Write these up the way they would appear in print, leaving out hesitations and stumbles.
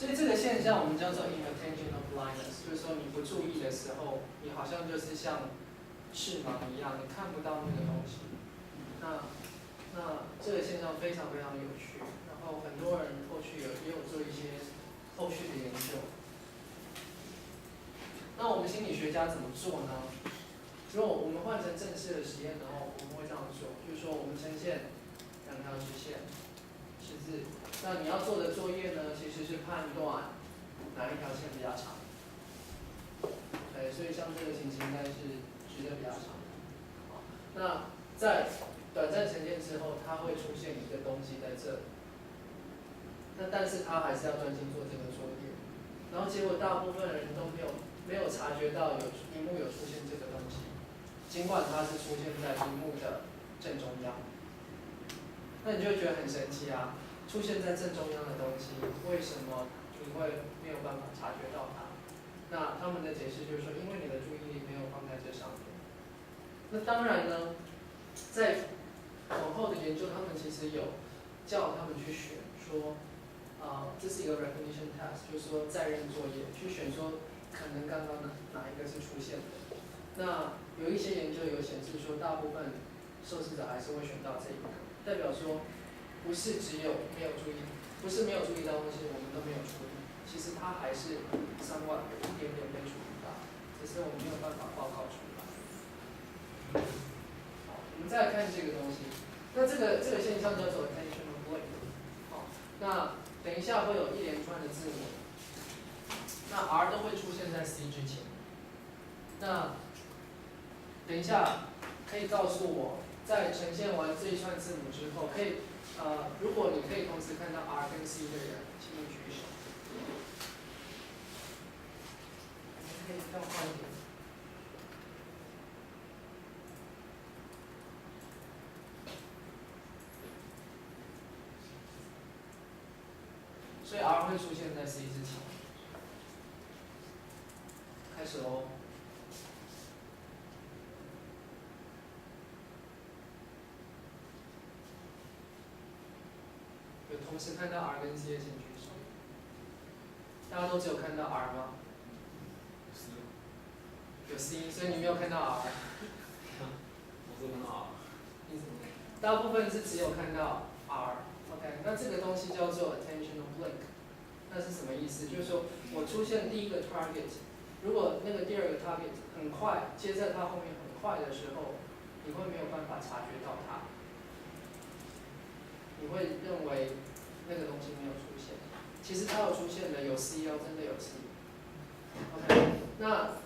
所以这个现象我们叫做 inattentional blindness， 就是说你不注意的时候，你好像就是像视盲一样，你看不到那个东西。那这个现象非常非常有趣，然后很多人后续也有做一些后续的研究。那我们心理学家怎么做呢？如果我们换成正式的实验的话，我们会这样做，就是说我们呈现两条直线，十字。那你要做的作业呢，其实是判断哪一条线比较长。对，所以像这个情形应该是直的比较长。好，那在短暂呈现之后，它会出现一个东西在这里。那但是他还是要专心做这个作业，然后结果大部分人都没有察觉到荧幕有出现这个东西，尽管它是出现在荧幕的正中央。那你就会觉得很神奇啊！出现在正中央的东西，为什么你会没有办法察觉到它？那他们的解释就是说，因为你的注意力没有放在这上面。那当然呢，在往后的研究，他们其实有叫他们去选说，这是一个 recognition test， 就是说在认作业，去选说可能刚刚哪一个是出现的。那有一些研究有显示说，大部分受试者还是会选到这一个，代表说不是只有没有注意，不是没有注意到东西，我们都没有处理，其实它还是somewhat有一点点被处理到，只是我们没有办法报告出来。好，我们再来看这个东西，那这个现象叫做 attentional blink。好，那等一下会有一连串的字母，那 R 都会出现在 C 之前。那等一下可以告诉我，在呈现完这一串字母之后，可以如果你可以同时看到 R 跟 C 的人，请你举手。可以再换一点。所以 R 会出现在 C 之前。开始喽。有同时看到 R 跟 C 的请举手。大家都只有看到 R 吗？有 C， 所以你没有看到 R。我只看到 R。大部分是只有看到 R。OK， 那这个东西叫做 attentional blink。那是什么意思？就是说我出现第一个 target， 如果那个第二个 target 很快接在它后面很快的时候，你会没有办法察觉到它，你会认为那个东西没有出现。其实它有出现的，有 C 哦，真的有 C。OK， 那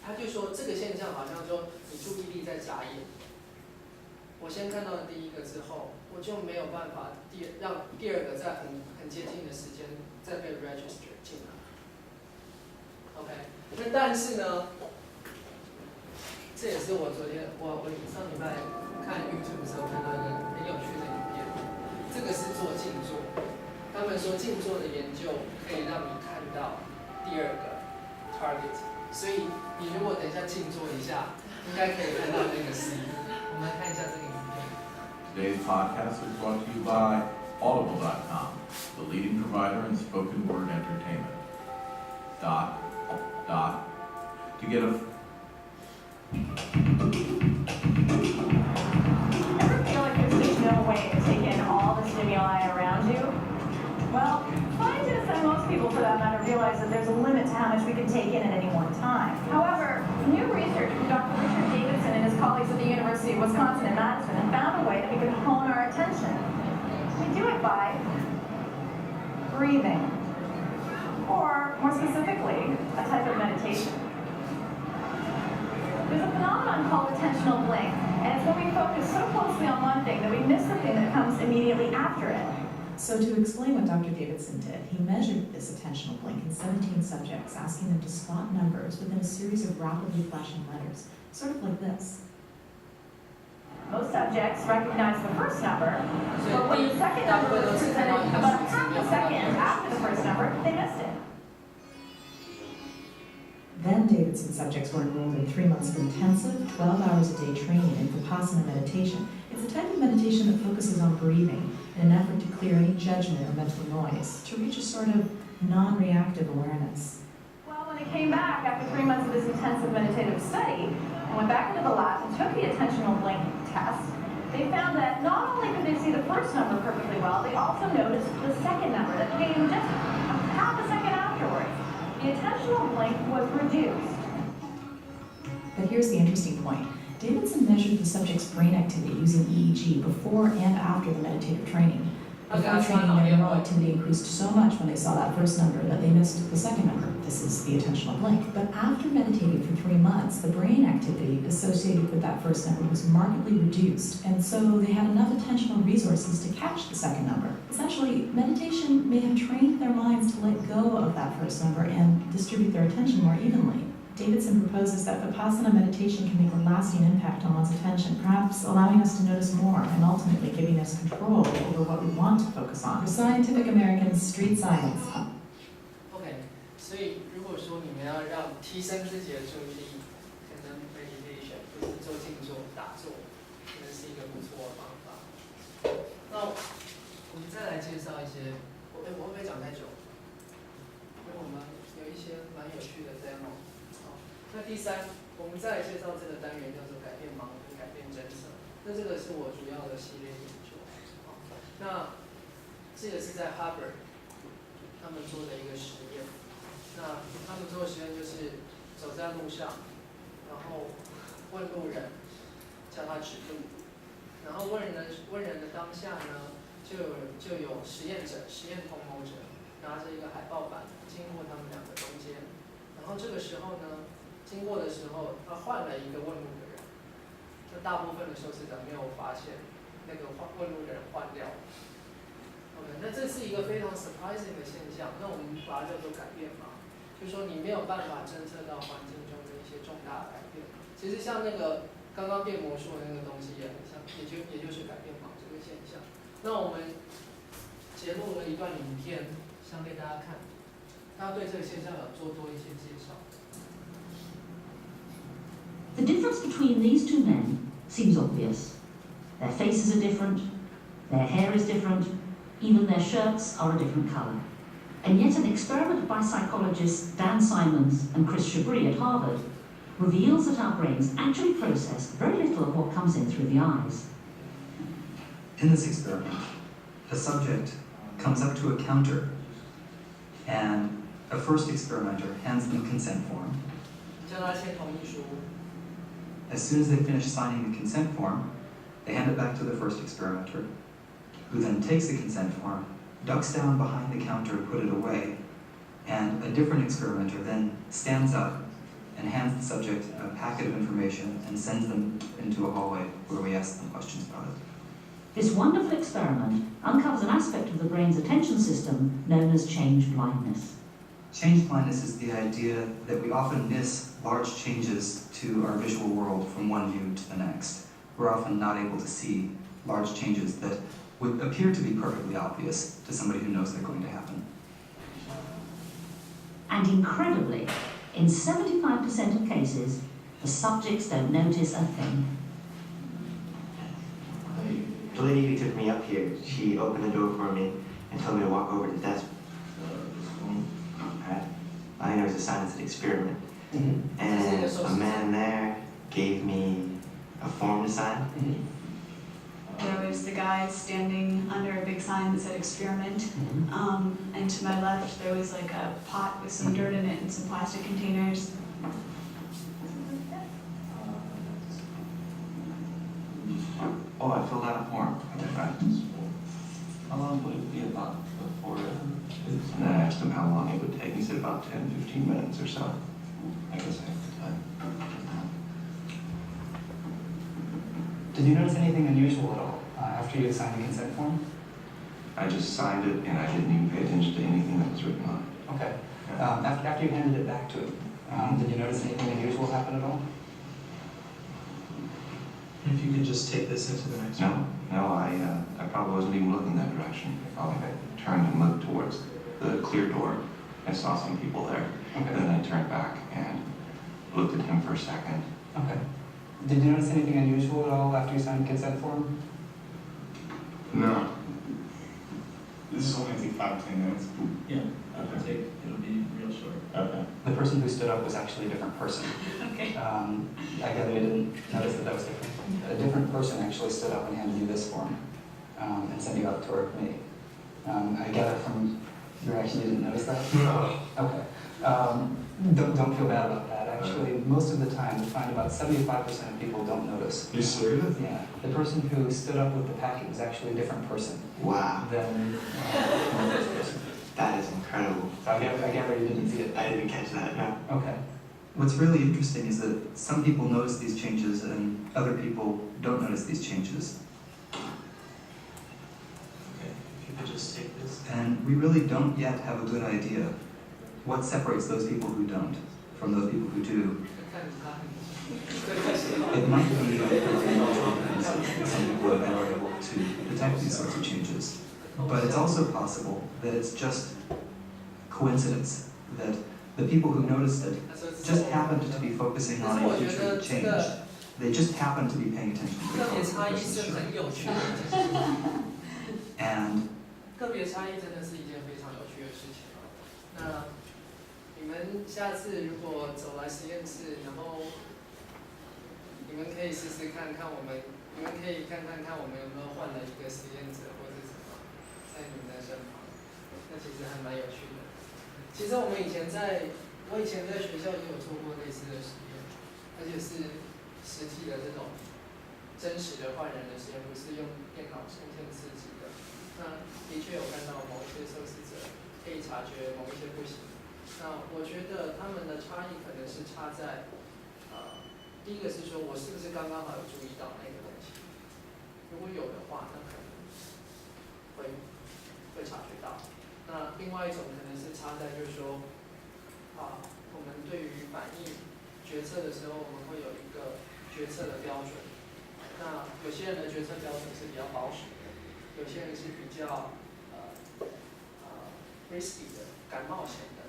他就说这个现象好像说你注意力在眨眼。我先看到了第一个之后，我就没有办法让第二个在很接近的时间再被 register 进来。OK， 那但是呢，这也是我上礼拜看 YouTube 的时候看到一个很有趣的影片，这个是做静坐，他们说静坐的研究可以让你看到第二个 target， 所以你如果等一下静坐一下，应该可以看到那个 C。我们来看一下这个影片。Today's podcast is brought to you by Audible.com, the leading provider in spoken word entertainment. To get a... Ever feel like there's just no way to take in all the stimuli around you? Well, scientists and most people for that matter realize that there's a limit to how much we can take in at any one time. However, new research from Dr. Richard Davidson and his colleagues at the University of Wisconsin in Madison have found a way that we can hone our attention. We do it by breathing, or more specifically, a type of meditation. There's a phenomenon called attentional blink, and it's when we focus so closely on one thing that we miss the thing that comes immediately after it. So to explain what Dr. Davidson did, he measured this attentional blink in 17 subjects, asking them to spot numbers within a series of rapidly flashing letters, sort of like this. Most subjects recognize the first number, but when the second number was presented about half a second after the first number, they missed it. Then Davidson's subjects were enrolled in 3 months of intensive, 12 hours a day training in Vipassana meditation. It's a type of meditation that focuses on breathing in an effort to clear any judgment or mental noise, to reach a sort of non-reactive awareness. Well, when it came back after 3 months of this intensive meditative study, I went back into the lab and took the attentional blink test. They found that not only could they see the first number perfectly well, they also noticed the second number that came just half a second afterwards. The attentional blink was reduced. But here's the interesting point. Davidson measured the subject's brain activity using EEG before and after the meditative training. Before training, their neural activity increased so much when they saw that first number that they missed the second number. This is the attentional blink. But after meditating for 3 months, the brain activity associated with that first number was markedly reduced, and so they had enough attentional resources to catch the second number. Essentially, meditation may have trained their minds to let go of that first number and distribute their attention more evenly. Davidson proposes that Vipassana meditation can make a lasting impact on one's attention, perhaps allowing us to notice more and ultimately giving us control over what we want to focus on. For Scientific American's Street Science. OK， 所以如果说你们要让提升自己的注意力，可能 meditation 就是做静坐、打坐，可能是一个不错的方法。那我们再来介绍一些，我会不会讲太久？因为我们有一些蛮有趣的 demo。那第三，我们再来介绍这个单元叫做改变盲跟改变侦测。那这个是我主要的系列研究。那这个是在 Harvard 他们做的一个实验。那他们做的实验就是走在路上，然后问路人，叫他指路，然后问人的当下呢，就有实验者、实验同谋者拿着一个海报板经过他们两个中间，然后这个时候呢。经过的时候，他换了一个问路的人，那大部分的受试者没有发现那个问路的人换掉。OK， 那这是一个非常 surprising 的现象，那我们把它叫做改变嘛，就是说你没有办法侦测到环境中的一些重大的改变。其实像那个刚刚变魔术的那个东西也很像，也就是改变嘛这个现象。那我们截录了一段影片，想给大家看，大家对这个现象有做多一些介绍。The difference between these two men seems obvious. Their faces are different, their hair is different, even their shirts are a different colour. And yet an experiment by psychologists Dan Simons and Chris Chabris at Harvard reveals that our brains actually process very little of what comes in through the eyes. In this experiment, a subject comes up to a counter and a first experimenter hands them a consent form. As soon as they finish signing the consent form, they hand it back to the first experimenter, who then takes the consent form, ducks down behind the counter to put it away, and a different experimenter then stands up and hands the subject a packet of information and sends them into a hallway where we ask them questions about it. This wonderful experiment uncovers an aspect of the brain's attention system known as change blindness. Change blindness is the idea that we often miss large changes to our visual world from one view to the next. We're often not able to see large changes that would appear to be perfectly obvious to somebody who knows they're going to happen. And incredibly, in 75% of cases, the subjects don't notice a thing. The lady who took me up here, she opened the door for me and told me to walk over to the desk. I think it was a science experiment. And a man there gave me a form to sign. There was the guy standing under a big sign that said experiment. And to my left, there was like a pot with some dirt in it and some plastic containers. Oh, I filled out a form. How long would it be about before and I asked him how long it would take. He said about 10, 15 minutes or so. I guess I have the time. Did you notice anything unusual at all after you had signed the consent form? I just signed it and I didn't even pay attention to anything that was written on it. Okay. After you handed it back to him, did you notice anything unusual happen at all? If you could just take this into the next one. No, I probably wasn't even looking that direction. I turned and looked towards the clear door. I saw some people there. Okay. Then I turned back and looked at him for a second. Okay. Did you notice anything unusual at all after you signed the consent form? No. This is only take 5 to 10 minutes. Yeah, I would take person who stood up was actually a different person. Okay. I gather you didn't notice that was different. A different person actually stood up and handed you this form and sent you out toward me. I gather from your reaction you didn't notice that? No. Okay. Don't feel bad about that. Actually, most of the time, we find about 75% of people don't notice. You serious? Yeah. The person who stood up with the packet was actually a different person Wow, than this person. that is incredible. So I gather you didn't see it. I didn't catch that, no. Okay. What's really interesting is that some people notice these changes and other people don't notice these changes. Okay, if you could just take this. And we really don't yet have a good idea what separates those people who don't from those people who do. It might be that some people have been able to detect these sorts of changes. But it's also possible that it's just coincidence, that the people who noticed it just happened to be focusing on a feature of change. They just happened to be paying attention to the color of the person's shirt. And 个别差异真的是一件非常有趣的事情哦。那你们下次如果走来实验室，然后你们可以试试看看我们，你们可以看我们有没有换了一个实验者或者什么在你们的身旁，那其实还蛮有趣的。其实我以前在学校也有做过类似的实验，而且是实际的这种真实的换人的实验，不是用电脑呈现刺激的。那的确有看到某一些受试者可以察觉某一些不行。那我觉得他们的差异可能是差在，第一个是说我是不是刚刚好有注意到那个东西，如果有的话，那可能会察觉到。那另外一种可能是差在就是说，我们对于反应决策的时候，我们会有一个决策的标准。那有些人的决策标准是比较保守的，有些人是比较risky 的，敢冒险的。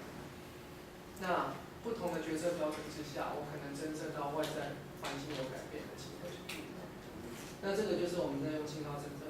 那不同的决策标准之下，我可能侦测到外在环境有改变的机会是不一样的。那这个就是我们在用信号侦测